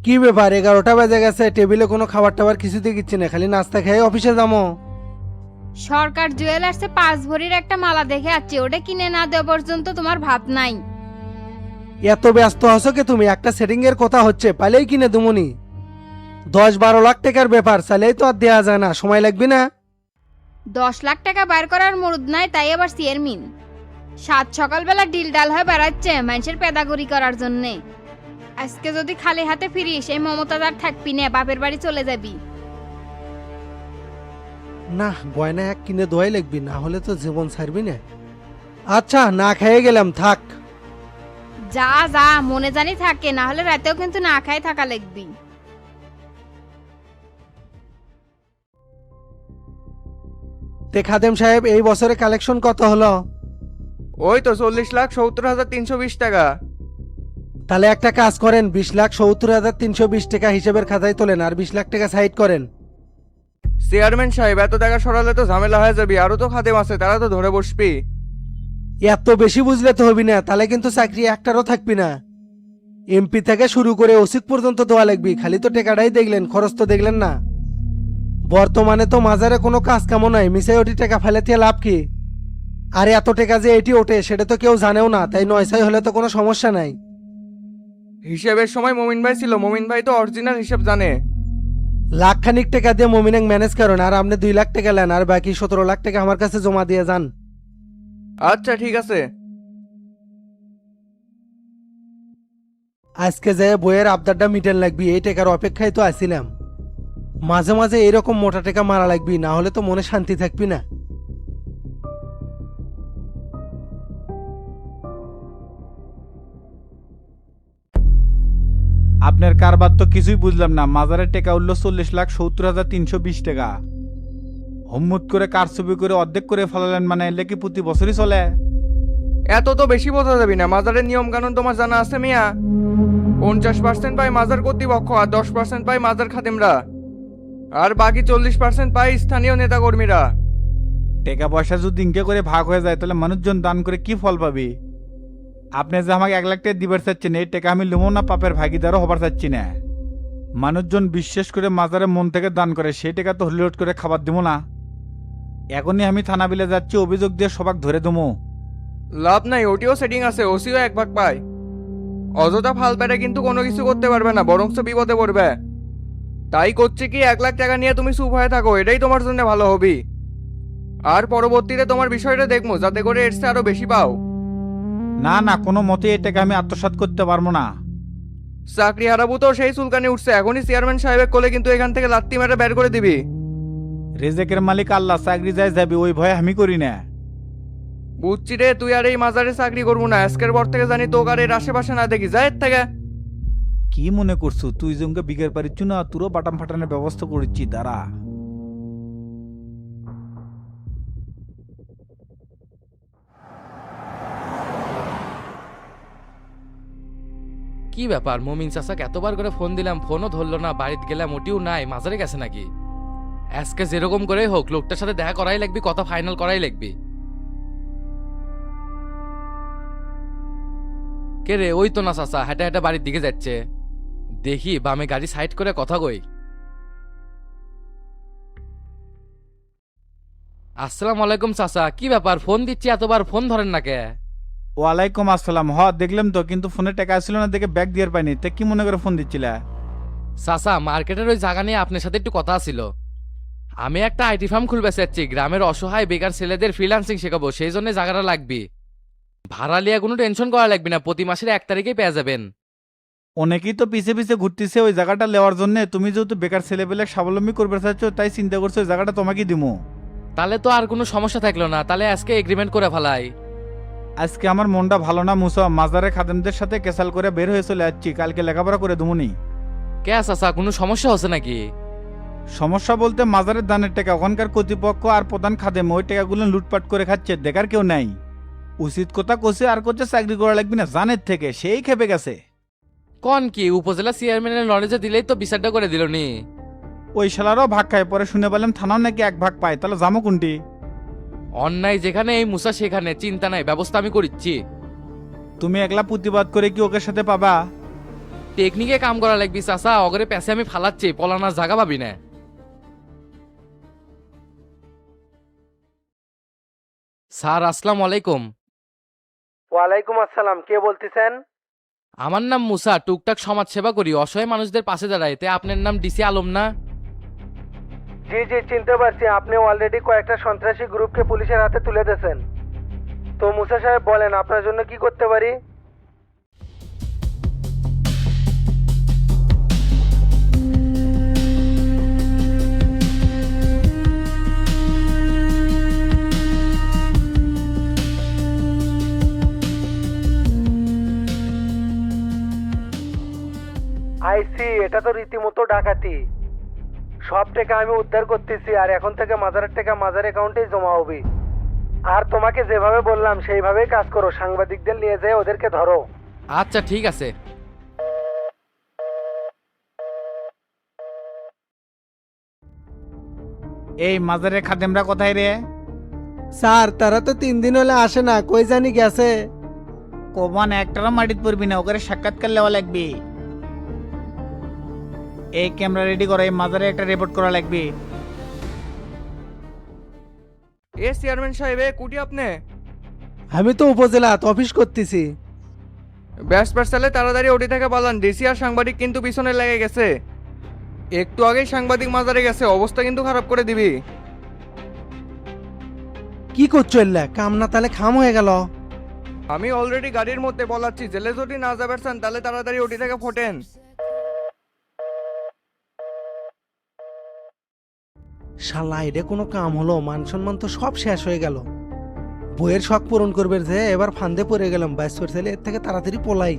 কি ব্যাপার 11টা বেজে গেছে, টেবিলে কোনো খাবার টাবার কিছুতে দিচ্ছি না, খালি নাস্তা খেয়ে অফিসে যাবো। সরকার জুয়েলার্সে 5 ভরির একটা মালা দেখে আছে, ওটা কিনে না দেওয়া পর্যন্ত তোমার ভাত নাই। এত ব্যস্ত আছো কে তুমি? একটা সেটিং এর কথা হচ্ছে, পাইলেই কিনে দুমুনি। 10-12 লাখ টাকার ব্যাপার, চাইলেই তো আর দেওয়া যায় না, সময় লাগবে না? 10 লাখ টাকা বাইর করার মুরুদ নাই, তাই আবার চেয়ারম্যান সাত সকালবেলা ডিল ডাল হয়ে বেড়াচ্ছে মানুষের পেদাগরি করার জন্যে। আজকে যদি খালি হাতে ফিরিস এই মমতাদার থাকবি না, বাপের বাড়ি চলে যাবি। না, গয়না এক কিনে দোয়াই লাগবি, না হলে তো জীবন ছাড়বি না। আচ্ছা, না খেয়ে গেলাম, থাক। যা যা, মনে জানি থাকে, না হলে রাতেও কিন্তু না খাই থাকা লাগবি। তে খাদেম সাহেব, এই বছরে কালেকশন কত হলো? ওই তো 40,70,320 টাকা। তাহলে একটা কাজ করেন, 20,70,320 টাকা হিসেবের খাতায় তোলেন, আর 20 লাখ টাকা সাইড করেন। চেয়ারম্যান সাহেব, এত টাকা সরালে তো ঝামেলা হয়ে যাবি, আরো তো খাদেম আছে, তারা তো ধরে বসবি। এত বেশি বুঝলে তো হবি না, তাহলে কিন্তু চাকরি একটারও থাকবি না। এমপি থেকে শুরু করে ওসিক পর্যন্ত দেওয়া লাগবি, খালি তো টেকাটাই দেখলেন, খরচ তো দেখলেন না। বর্তমানে তো মাজারে কোনো কাজ কামও নাই, মিশাই ওটি টাকা ফেলে দিয়ে লাভ কি? আর এত টাকা যে এটি ওঠে সেটা তো কেউ জানেও না, তাই 9 হলে তো কোনো সমস্যা নাই। হিসেবের সময় মমিন ভাই ছিল, মমিন ভাই তো অরিজিনাল হিসেব জানে। লাখখানিক টাকা দিয়ে মমিনাক ম্যানেজ করেন, আর আপনি 2 লাখ টাকা নেন, আর বাকি 17 লাখ টাকা আমার কাছে জমা দিয়ে যান। আচ্ছা ঠিক আছে। আজকে যে বইয়ের আবদারটা মিটেন লাগবি, এই টাকার অপেক্ষায় তো আসছিলাম। মাঝে মাঝে এরকম মোটা টাকা মারা লাগবি, না হলে তো মনে শান্তি থাকবি না। আপনার কারবার তো কিছুই বুঝলাম না। মাজারের টাকা উঠল 40,70,320 টাকা। হম্মুত করে কারচুপি করে অর্ধেক করে ফেলালেন, মানে এলে কি প্রতি বছরই চলে? এত তো বেশি বোঝা যাবি না, মাজারের নিয়ম কানুন তোমার জানা আছে মিয়া। 50% পায় মাজার কর্তৃপক্ষ, আর 10% পায় মাজার খাদেমরা, আর বাকি 40% পায় স্থানীয় নেতাকর্মীরা। টাকা পয়সা যদি ইনকে করে ভাগ হয়ে যায়, তাহলে মানুষজন দান করে কি ফল পাবি? আপনি যে আমাকে 1 লাখ টাকা দিবার চাচ্ছেন, এই টাকা আমি লুমো না, পাপের ভাগিদারও হবার চাচ্ছি না। মানুষজন বিশ্বাস করে মাজারে মন থেকে দান করে, সেই টাকা তো হলিউড করে খাবার দিব না। এখনই আমি থানা বিলে যাচ্ছি, অভিযোগ দিয়ে সবাক ধরে দমো। লাভ নাই, ওটিও সেটিং আছে, ওসিও 1 ভাগ পায়। অযথা ফাল পেটে কিন্তু কোনো কিছু করতে পারবে না, বরঞ্চ বিপদে পড়বে। তাই করছে কি, 1 লাখ টাকা নিয়ে তুমি চুপ হয়ে থাকো, এটাই তোমার জন্য ভালো হবে। আর পরবর্তীতে তোমার বিষয়টা দেখবো, যাতে করে এর চেয়ে আরো বেশি পাও। না না, কোনো মতে এই টাকা আমি আত্মসাৎ করতে পারবো না। চাকরি হারাবো তো সেই চুলকানি উঠছে, এখনই চেয়ারম্যান সাহেবের কোলে কিন্তু এখান থেকে লাত্তি মেরে বের করে দিবি। রেজেকের মালিক আল্লাহ, চাকরি যায় যাবি, ওই ভয় আমি করি না। বুঝছি রে, তুই আর এই মাজারে চাকরি করবো না, আজকের পর থেকে জানি তোকে আর এর আশেপাশে না দেখি, যায় এর থেকে। কি মনে করছো তুই জঙ্গে বিঘের পারিচ্ছু না? তোরও বাটাম ফাটানোর ব্যবস্থা করেছি, দাঁড়া। কি ব্যাপার, মমিন চাচাকে এতবার করে ফোন দিলাম, ফোনও ধরলো না, বাড়িতে গেলাম ওটিও নাই, মাজারে গেছে নাকি? আজকে যেরকম করেই হোক লোকটার সাথে দেখা করাই লাগবে, কথা ফাইনাল করাই লাগবে। কে রে? ওই তো না চাচা, হেঁটে হেঁটে বাড়ির দিকে যাচ্ছে। দেখি বামে গাড়ি সাইড করে কথা কই। আসসালামু আলাইকুম চাচা, কি ব্যাপার ফোন দিচ্ছি এতবার ফোন ধরেন না কে? ওয়ালাইকুম আসসালাম। দেখলাম তো, কিন্তু ফোনে টাকা আসছিল না দেখে ব্যাগ দিয়ে পাইনি। তে কি মনে করে ফোন দিচ্ছিলা? চাচা, মার্কেটের ওই জায়গা নিয়ে আপনার সাথে একটু কথা ছিল। আমি একটা আইটি ফার্ম খুলবে চাচ্ছি, গ্রামের অসহায় বেকার ছেলেদের ফ্রিল্যান্সিং শেখাবো, সেই জন্য জায়গাটা লাগবে। ভাড়া লিয়া কোনো টেনশন করা লাগবে না, প্রতি মাসের 1 তারিখেই পেয়ে যাবেন। অনেকেই তো পিছে পিছে ঘুরতেছে ওই জায়গাটা নেওয়ার জন্য। তুমি যেহেতু বেকার ছেলেপেলে স্বাবলম্বী করবে চাচ্ছ, তাই চিন্তা করছো ওই জায়গাটা তোমাকে দিমু। তাহলে তো আর কোনো সমস্যা থাকলো না, তাহলে আজকে এগ্রিমেন্ট করে ফেলাই। আজকে আমার মনটা ভালো না মুসা, মাজারে খাদেমদের সাথে কেসাল করে বের হয়ে চলে যাচ্ছি, কালকে লেখাপড়া করে দুমুনি। কে চাচা, কোনো সমস্যা হচ্ছে নাকি? সমস্যা বলতে মাজারের দানের টাকা ওখানকার কর্তৃপক্ষ আর প্রধান খাদেম ওই টাকাগুলো লুটপাট করে খাচ্ছে, দেখার কেউ নাই। উচিত কথা কষে আর করছে চাকরি করা লাগবে না জানের থেকে, সেই খেপে গেছে। কোন কি উপজেলা চেয়ারম্যানের নলেজে দিলেই তো বিচারটা করে দিল নি? ওই শালারও ভাগ খায়, পরে শুনে পেলাম থানাও নাকি 1 ভাগ পায়, তাহলে জামো কোনটি? অন্যায় যেখানে এই মুসা সেখানে, চিন্তা নাই, ব্যবস্থা আমি করিচ্ছি। তুমি একলা প্রতিবাদ করে কি ওকে সাথে পাবা? টেকনিকে কাম করা লাগবি চাচা, অগরে পেছে আমি ফালাচ্ছি, পলানার জায়গা পাবি না। স্যার আসসালামু আলাইকুম। ওয়ালাইকুম আসসালাম, কে বলতেছেন? আমার নাম মুসা, টুকটাক সমাজ সেবা করি, অসহায় মানুষদের পাশে দাঁড়াই। তে আপনার নাম ডিসি আলম না? জি জি, চিনতে পারছি। আপনি অলরেডি কয়েকটা সন্ত্রাসী গ্রুপকে পুলিশের হাতে তুলে দিয়েছেন। তো মুসা সাহেব বলেন, আপনার জন্য কি করতে পারি? আইসি, এটা তো রীতিমতো ডাকাতি। সব টাকা আমি উদ্ধার করতেছি, আর এখন থেকে মাজারের টাকা মাজার অ্যাকাউন্টেই জমা হবে। আর তোমাকে যেভাবে বললাম সেইভাবেই কাজ করো। সাংবাদিকদের নিয়ে যেয়ে ওদেরকে ধরো। আচ্ছা ঠিক আছে। এই মাজারের খাদেমরা কোথায় রে? স্যার, তারা তো 3 দিন হলে আসে না, কই জানি গেছে। কোমান একটারও মাটিত পড়বি না, ওকে সাক্ষাৎকার লেওয়া লাগবে। এই ক্যামেরা রেডি করো, এই মাজারে একটা রিপোর্ট করা লাগবে। এ চেয়ারম্যান সাহেব, এ কুটি আপনি? আমি তো উপজেলা অফিস করতেছি। ব্যাস পার্সালে তাড়াতাড়ি ওটি থেকে পালান, ডিসি আর সাংবাদিক কিন্তু পিছনে লেগে গেছে। একটু আগেই সাংবাদিক মাজারে গেছে, অবস্থা কিন্তু খারাপ করে দিবি। কি করছো এল্লা? কাম না তাহলে খাম হয়ে গেল। আমি অলরেডি গাড়ির মধ্যে বলাচ্ছি, জেলে যদি না যাবেন তাহলে তাড়াতাড়ি ওটি থেকে ফোটেন। শালা, এটা কোনো কাম হলো? মান সম্মান তো সব শেষ হয়ে গেল। বইয়ের শখ পূরণ করবে যে, এবার ফান্দে পড়ে গেলাম। 22 ছেলে এর থেকে তাড়াতাড়ি পলাই।